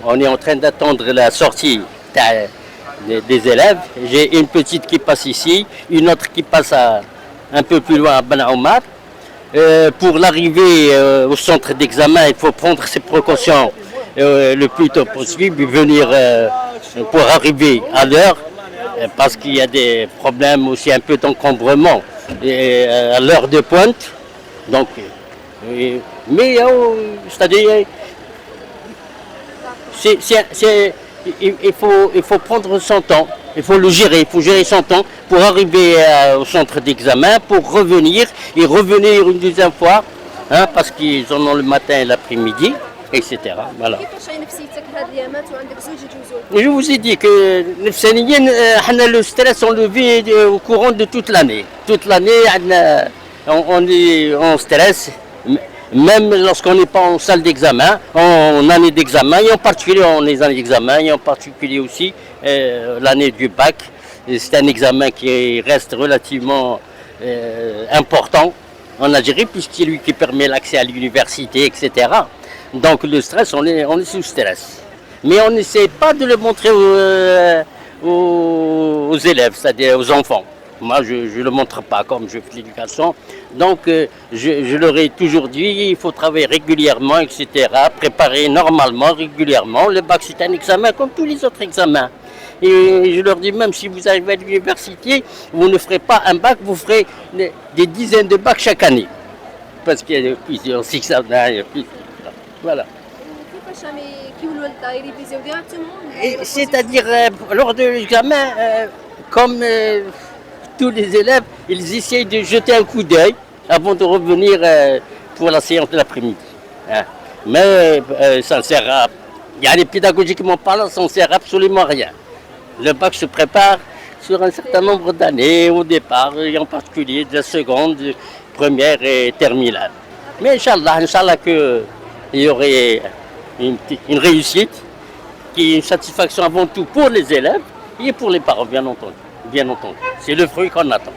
on est en train d'attendre la sortie des élèves. J'ai une petite qui passe ici, une autre qui passe un peu plus loin à Ben Omar. Pour l'arrivée au centre d'examen, il faut prendre ses précautions le plus tôt possible et venir pour arriver à l'heure, parce qu'il y a des problèmes aussi un peu d'encombrement à l'heure de pointe. Donc, mais c'est-à-dire, il faut prendre son temps, il faut le gérer, il faut gérer son temps pour arriver au centre d'examen, pour revenir et revenir une deuxième fois, hein, parce qu'ils en ont le matin et l'après-midi, etc. Voilà. Je vous ai dit que le stress on le vit au courant de toute l'année. Toute l'année, on est en stress. Même lorsqu'on n'est pas en salle d'examen, en année d'examen, et en particulier en année d'examen, et en particulier aussi l'année du bac. C'est un examen qui reste relativement important en Algérie, puisque c'est lui qui permet l'accès à l'université, etc. Donc le stress, on est sous stress. Mais on n'essaie pas de le montrer aux élèves, c'est-à-dire aux enfants. Moi, je ne le montre pas comme je fais l'éducation. Donc, je leur ai toujours dit, il faut travailler régulièrement, etc. Préparer normalement, régulièrement. Le bac, c'est un examen comme tous les autres examens. Et je leur dis, même si vous arrivez à l'université, vous ne ferez pas un bac, vous ferez des dizaines de bacs chaque année. Parce qu'il y a plusieurs examens, il y a plusieurs... Voilà. C'est-à-dire, lors de l'examen, comme tous les élèves, ils essayent de jeter un coup d'œil avant de revenir pour la séance de l'après-midi. Hein. Mais ça ne sert à... pédagogiquement parlant, ça ne sert absolument à rien. Le bac se prépare sur un certain nombre d'années au départ, et en particulier de la seconde, première et terminale. Mais Inch'Allah qu'il y aurait une réussite, qui est une satisfaction avant tout pour les élèves et pour les parents, bien entendu. Bien entendu. C'est le fruit qu'on attend.